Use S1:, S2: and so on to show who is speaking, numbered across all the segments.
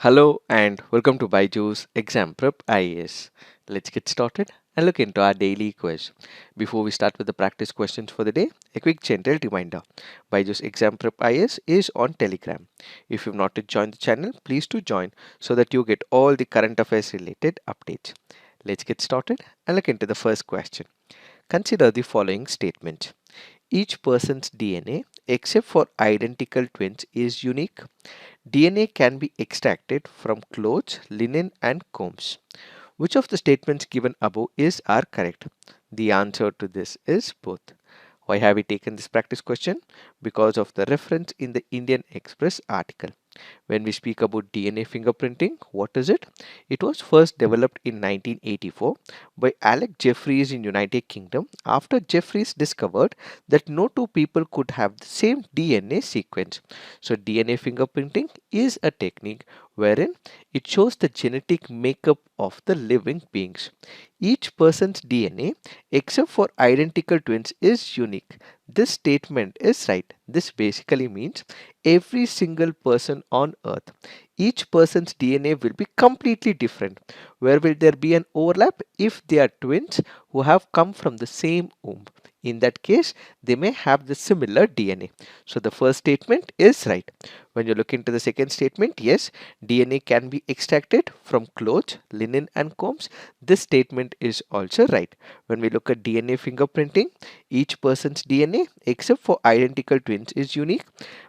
S1: Hello and welcome to BYJU'S Exam Prep IAS. Let's get started and look into our daily quiz. Before we start with the practice questions for the day, a quick gentle reminder. BYJU'S Exam Prep IAS is on Telegram. If you've not yet joined the channel, please do join so that you get all the current affairs related updates. Let's get started and look into the first question. Consider the following statement. Each person's DNA, except for identical twins, is unique. DNA can be extracted from clothes, linen, and combs. Which of the statements given above are correct? The answer to this is both. Why have we taken this practice question? Because of the reference in the Indian Express article. When we speak about DNA fingerprinting, what is it? It was first developed in 1984 by Alex Jeffreys in United Kingdom after Jeffreys discovered that no two people could have the same DNA sequence. So DNA fingerprinting is a technique wherein it shows the genetic makeup of the living beings. Each person's DNA except for identical twins is unique. This statement is right. This basically means every single person on earth, each person's DNA will be completely different. Where will there be an overlap? If they are twins who have come from the same womb. In that case, they may have the similar DNA. So the first statement is right. When you look into the second statement, yes, DNA can be extracted from clothes, linen, and combs. This statement is also right. When we look at DNA fingerprinting, each person's DNA, except for identical twins, is unique.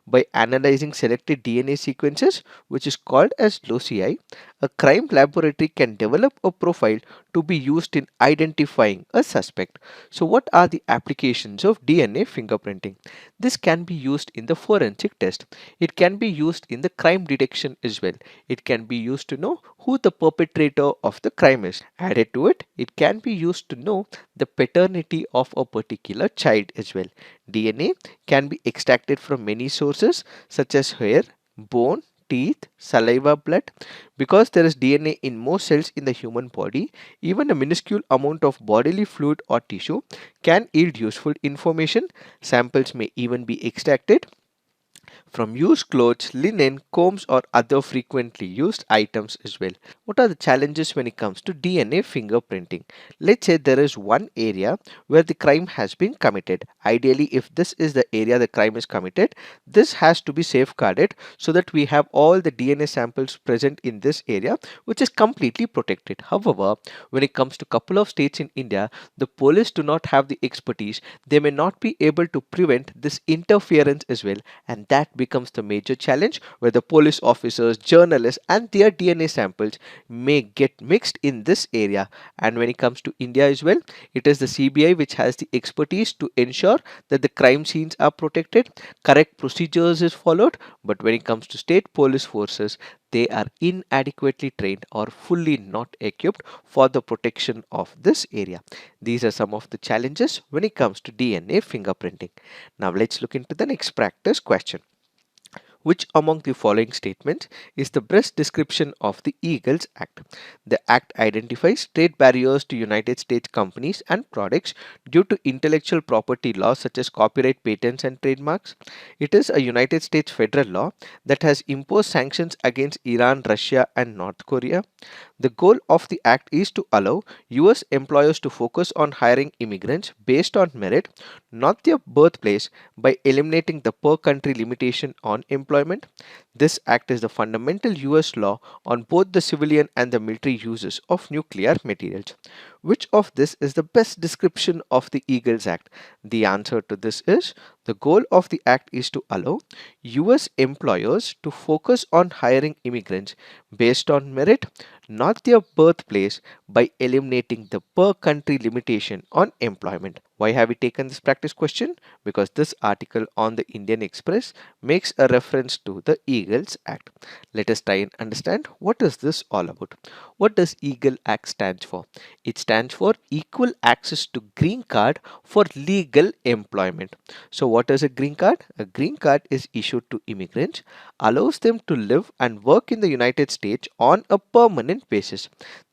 S1: By analyzing selected DNA sequences, which is called as loci, a crime laboratory can develop a profile to be used in identifying a suspect. So, what are the applications of DNA fingerprinting? This can be used in the forensic test. It can be used in the crime detection as well. It can be used to know who the perpetrator of the crime is. Added to it, it can be used to know the paternity of a particular child as well. DNA can be extracted from many sources such as hair, bone, teeth, saliva, blood. Because there is DNA in most cells in the human body, even a minuscule amount of bodily fluid or tissue can yield useful information. Samples may even be extracted from used clothes, linen, combs, or other frequently used items as well. What are the challenges when it comes to DNA fingerprinting? Let's say there is one area where the crime has been committed. Ideally, if this is the area the crime is committed, this has to be safeguarded so that we have all the DNA samples present in this area, which is completely protected. However, when it comes to couple of states in India, the police do not have the expertise. They may not be able to prevent this interference as well, and that becomes the major challenge where the police officers, journalists, and their DNA samples may get mixed in this area. And when it comes to India as well, it is the CBI which has the expertise to ensure that the crime scenes are protected, correct procedures is followed. But when it comes to state police forces, they are inadequately trained or fully not equipped for the protection of this area. These are some of the challenges when it comes to DNA fingerprinting. Now let's look into the next practice question. Which among the following statements is the best description of the Eagles Act? The Act identifies trade barriers to United States companies and products due to intellectual property laws such as copyright, patents, and trademarks. It is a United States federal law that has imposed sanctions against Iran, Russia, and North Korea. The goal of the Act is to allow US employers to focus on hiring immigrants based on merit, not their birthplace, by eliminating the per country limitation on employment. This act is the fundamental US law on both the civilian and the military uses of nuclear materials. Which of this is the best description of the Eagles Act? The answer to this is the goal of the act is to allow US employers to focus on hiring immigrants based on merit, not their birthplace, by eliminating the per country limitation on employment. Why have we taken this practice question? Because this article on the Indian Express makes a reference to the Eagles Act. Let us try and understand what is this all about. What does Eagle Act stands for? It stands for Equal Access to Green Card for Legal Employment. So what is a green card? A green card is issued to immigrants, allows them to live and work in the United States on a permanent basis.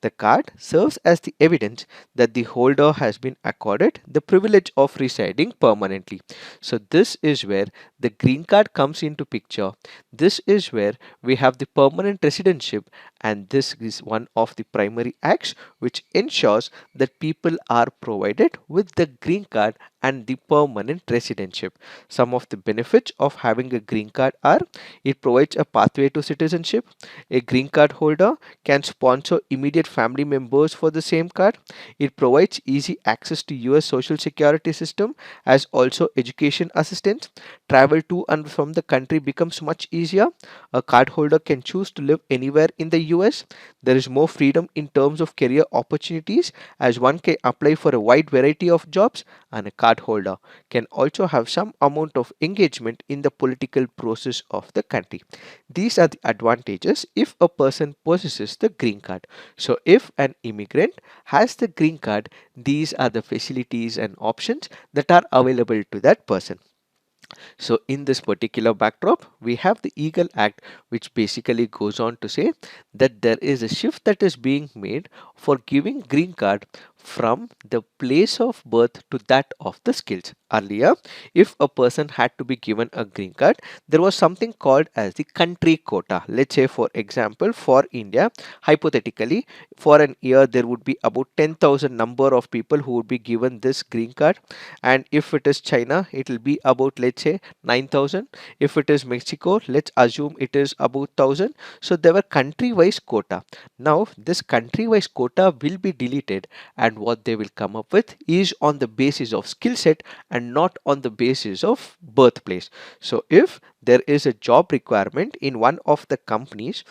S1: The card serves as the evidence that the holder has been accorded the privilege of residing permanently. So this is where the green card comes into picture. This is where we have the permanent residentship, and this is one of the primary acts which ensures that people are provided with the green card and the permanent residentship. Some of the benefits of having a green card are: it provides a pathway to citizenship. A green card holder can sponsor immediate family members for the same card. It provides easy access to US social security system as also education assistance. Travel to and from the country becomes much easier. A card holder can choose to live anywhere in the US. There is more freedom in terms of career opportunities as one can apply for a wide variety of jobs, and a card holder can also have some amount of engagement in the political process of the country. These are the advantages if a person possesses the green card. So if an immigrant has the green card, these are the facilities and options that are available to that person. So in this particular backdrop, we have the Eagle Act, which basically goes on to say that there is a shift that is being made for giving green card from the place of birth to that of the skills. Earlier, if a person had to be given a green card, there was something called as the country quota. Let's say, for example, for India, hypothetically, for an year there would be about 10,000 number of people who would be given this green card, and if it is China, it will be about, let's say, 9,000. If it is Mexico, let's assume it is about 1,000. So there were country wise quota. Now this country wise quota will be deleted, and what they will come up with is on the basis of skill set and not on the basis of birthplace. So if there is a job requirement in one of the companies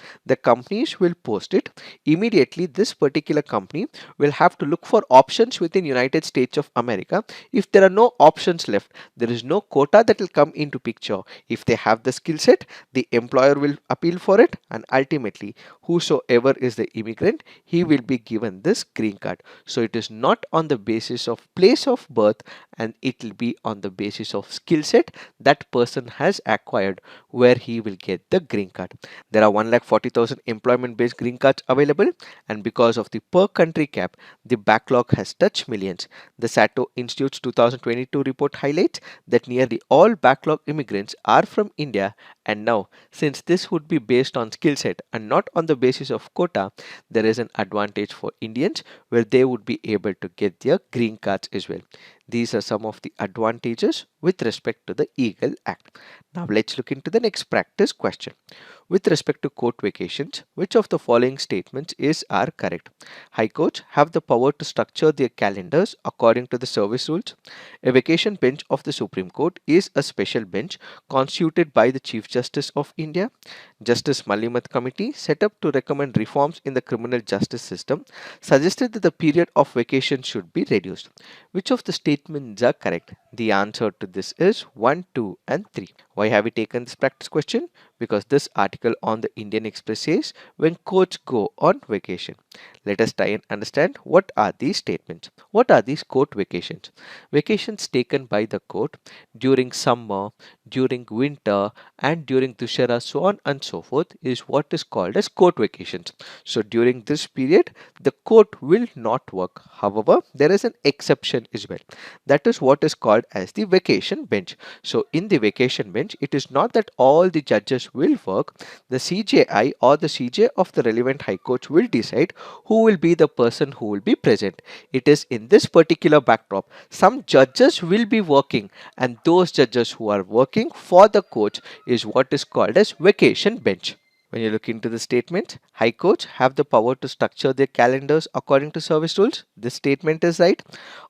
S1: will post it immediately. This particular company will have to look for options within United States of America. If there are no options left, there is no quota that will come into picture. If they have the skill set, the employer will appeal for it, and ultimately whosoever is the immigrant, he will be given this green card. So it is not on the basis of place of birth, and it will be on the basis of skill set that person has acquired where he will get the green card. There are 1,40,000 employment based green cards available, and because of the per country cap, the backlog has touched millions. The Sato Institute's 2022 report highlights that nearly all backlog immigrants are from India, and now, since this would be based on skill set and not on the basis of quota, there is an advantage for Indians where they would be able to get their green cards as well. These are some of the advantages with respect to the Eagle Act. Now let's look into the next practice question. With respect to court vacations, which of the following statements are correct? High courts have the power to structure their calendars according to the service rules. A vacation bench of the Supreme Court is a special bench constituted by the Chief Justice of India. Justice Malimat Committee, set up to recommend reforms in the criminal justice system, suggested that the period of vacation should be reduced. Which of the statements are correct? The answer to this is 1, 2, and 3. Why have we taken this practice question? Because this article on the Indian Express says when courts go on vacation. Let us try and understand what are these statements. What are these court vacations? Vacations taken by the court during summer, during winter, and during Dussehra, so on and so forth, is what is called as court vacations. So during this period, the court will not work. However, there is an exception as well. That is what is called as the vacation bench. So in the vacation bench, it is not that all the judges will work. The CJI or the CJ of the relevant high courts will decide who will be the person who will be present. It is in this particular backdrop, some judges will be working, and those judges who are working for the courts is what is called as vacation bench. When you look into the statement, high courts have the power to structure their calendars according to service rules. This statement is right.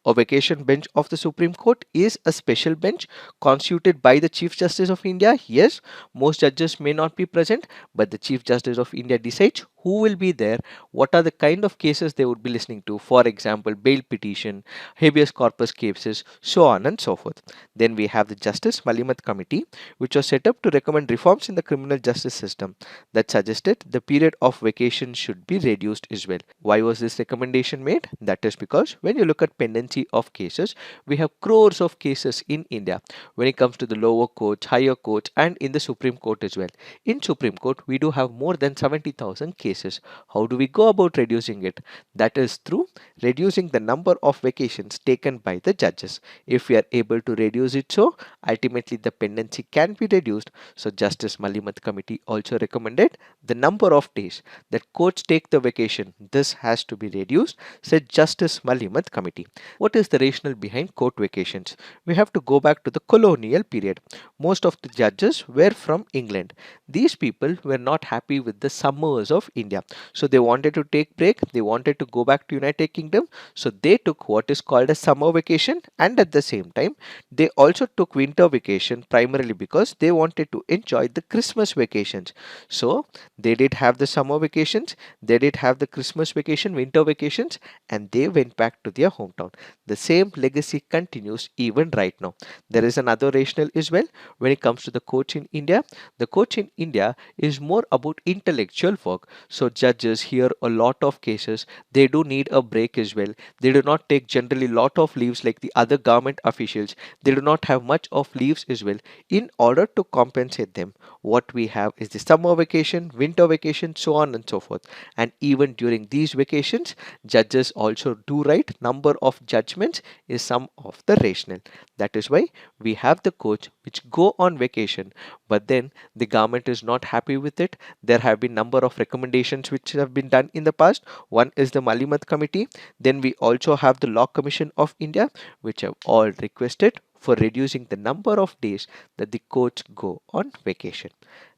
S1: A vacation bench of the Supreme Court is a special bench constituted by the Chief Justice of India. Yes, most judges may not be present, but the Chief Justice of India decides who will be there, what are the kind of cases they would be listening to, for example, bail petition, habeas corpus cases, so on and so forth. Then we have the Justice Malimat Committee, which was set up to recommend reforms in the criminal justice system that suggested the period of vacation should be reduced as well. Why was this recommendation made? That is because when you look at pendency of cases, we have crores of cases in India when it comes to the lower courts, higher courts, and in the Supreme Court as well. In Supreme Court, we do have more than 70,000 cases. cases. How do we go about reducing it? That is through reducing the number of vacations taken by the judges. If we are able to reduce it, so ultimately the pendency can be reduced. So Justice Malimat Committee also recommended the number of days that courts take the vacation. This has to be reduced, said Justice Malimat Committee. What is the rationale behind court vacations? We have to go back to the colonial period. Most of the judges were from England. These people were not happy with the summers of India. So they wanted to take break. They wanted to go back to United Kingdom. So they took what is called a summer vacation, and at the same time they also took winter vacation, primarily because they wanted to enjoy the Christmas vacations. So they did have the summer vacations, they did have the Christmas vacation, winter vacations, and they went back to their hometown. The same legacy continues even right now. There is another rationale as well when it comes to the courts in India. The courts in India is more about intellectual work. So judges hear a lot of cases. They do need a break as well. They do not take generally lot of leaves like the other government officials. They do not have much of leaves as well. In order to compensate them, what we have is the summer vacation, winter vacation, so on and so forth. And even during these vacations, judges also do write number of judgments is some of the rationale. That is why we have the courts which go on vacation, but then the government is not happy with it. There have been number of recommendations which have been done in the past. One is the Malimat Committee. Then we also have the Law Commission of India, which have all requested for reducing the number of days that the courts go on vacation.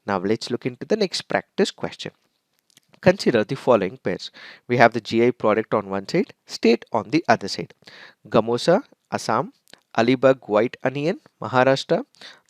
S1: Now let's look into the next practice question. Consider the following pairs. We have the GI product on one side, state on the other side. Gamosa, Assam; Alibag white onion, Maharashtra;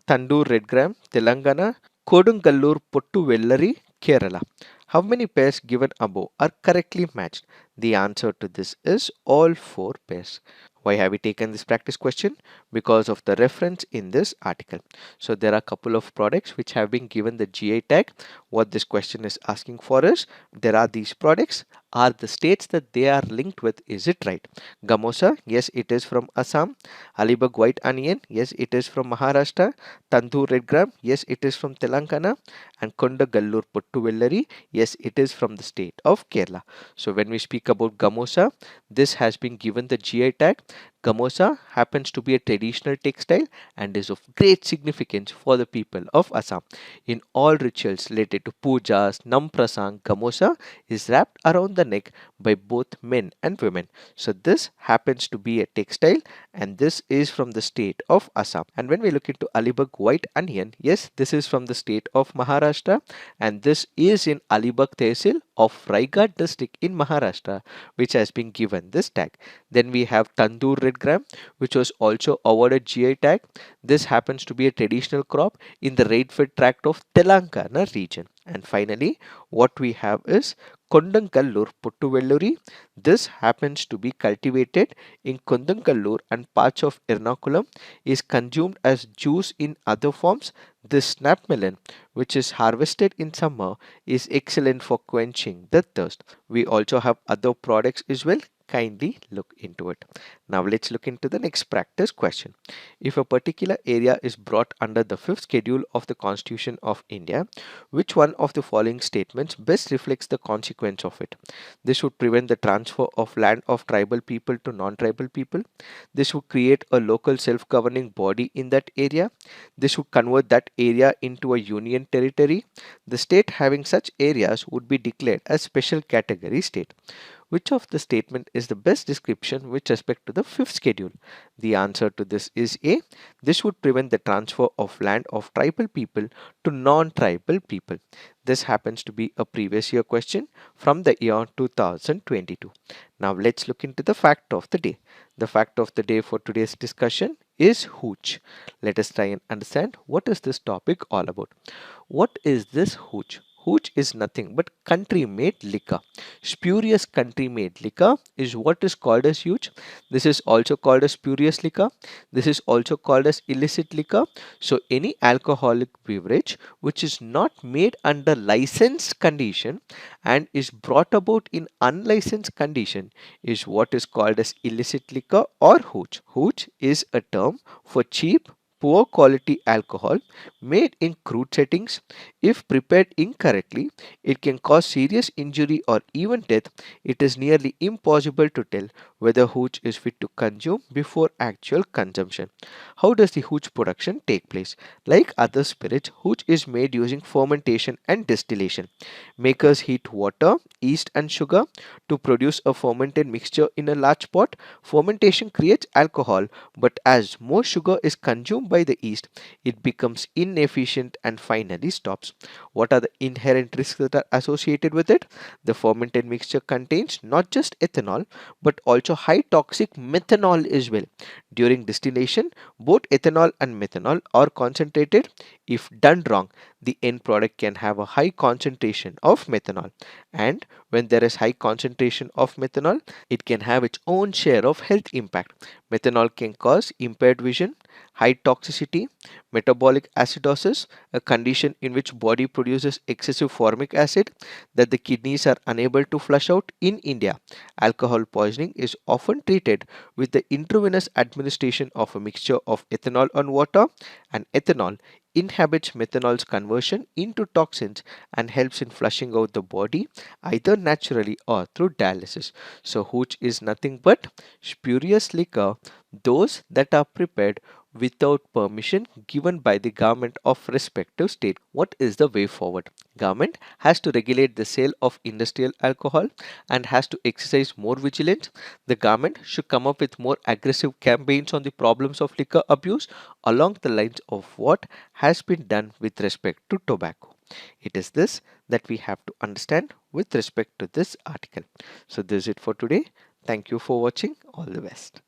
S1: Tandoor red gram, Telangana; Kodungallur pottu vellari, Kerala. How many pairs given above are correctly matched? The answer to this is all 4 pairs. Why have we taken this practice question? Because of the reference in this article. So there are a couple of products which have been given the GI tag. What this question is asking for is, there are these products. Are the states that they are linked with, is it right? Gamosa, yes, it is from Assam. Alibag white onion, yes, it is from Maharashtra. Tandoor red gram, yes, it is from Telangana. And Kondagallur pottu vellari, yes, it is from the state of Kerala. So when we speak about Gamosa, this has been given the GI tag. Gamosa happens to be a traditional textile and is of great significance for the people of Assam. In all rituals related to pujas, namprasang, gamosa is wrapped around the neck by both men and women. So this happens to be a textile, and this is from the state of Assam. And when we look into Alibag white onion, yes, this is from the state of Maharashtra, and this is in Alibag Tehsil of Raigad district in Maharashtra, which has been given this tag. Then we have Tandoor red gram, which was also awarded GI tag. This happens to be a traditional crop in the rainfed tract of Telangana region. And finally, what we have is Kondangallur Puttuvelluri. This happens to be cultivated in Kondangallur and parts of Ernakulam, is consumed as juice in other forms. This snap melon, which is harvested in summer, is excellent for quenching the thirst. We also have other products as well. Kindly look into it. Now let's look into the next practice question. If a particular area is brought under the 5th schedule of the Constitution of India, which one of the following statements best reflects the consequence of it? This would prevent the transfer of land of tribal people to non-tribal people. This would create a local self-governing body in that area. This would convert that area into a union territory. The state having such areas would be declared as special category state. Which of the statement is the best description with respect to the 5th schedule? The answer to this is A. This would prevent the transfer of land of tribal people to non-tribal people. This happens to be a previous year question from the year 2022. Now let's look into the fact of the day. The fact of the day for today's discussion is Hooch. Let us try and understand what is this topic all about. What is this Hooch? Hooch is nothing but country-made liquor. Spurious country-made liquor is what is called as hooch. This is also called as spurious liquor. This is also called as illicit liquor. So any alcoholic beverage which is not made under licensed condition and is brought about in unlicensed condition is what is called as illicit liquor or hooch. Hooch is a term for cheap, poor quality alcohol made in crude settings. If prepared incorrectly, it can cause serious injury or even death. It is nearly impossible to tell whether hooch is fit to consume before actual consumption. How does the hooch production take place? Like other spirits, hooch is made using fermentation and distillation. Makers heat water, yeast, and sugar to produce a fermented mixture in a large pot. Fermentation creates alcohol, but as more sugar is consumed by the yeast, it becomes inefficient and finally stops. What are the inherent risks that are associated with it? The fermented mixture contains not just ethanol but also high toxic methanol as well. During distillation, both ethanol and methanol are concentrated. If done wrong, the end product can have a high concentration of methanol. And when there is high concentration of methanol, it can have its own share of health impact. Methanol can cause impaired vision, high toxicity, metabolic acidosis, a condition in which body produces excessive formic acid that the kidneys are unable to flush out. In India, alcohol poisoning is often treated with the intravenous administration of a mixture of ethanol and water, and ethanol inhibits methanol's conversion into toxins and helps in flushing out the body either naturally or through dialysis. So hooch is nothing but spurious liquor, those that are prepared without permission given by the government of respective state. What is the way forward? Government has to regulate the sale of industrial alcohol and has to exercise more vigilance. The government should come up with more aggressive campaigns on the problems of liquor abuse along the lines of what has been done with respect to tobacco. It is this that we have to understand with respect to this article. So this is it for today. Thank you for watching. All the best.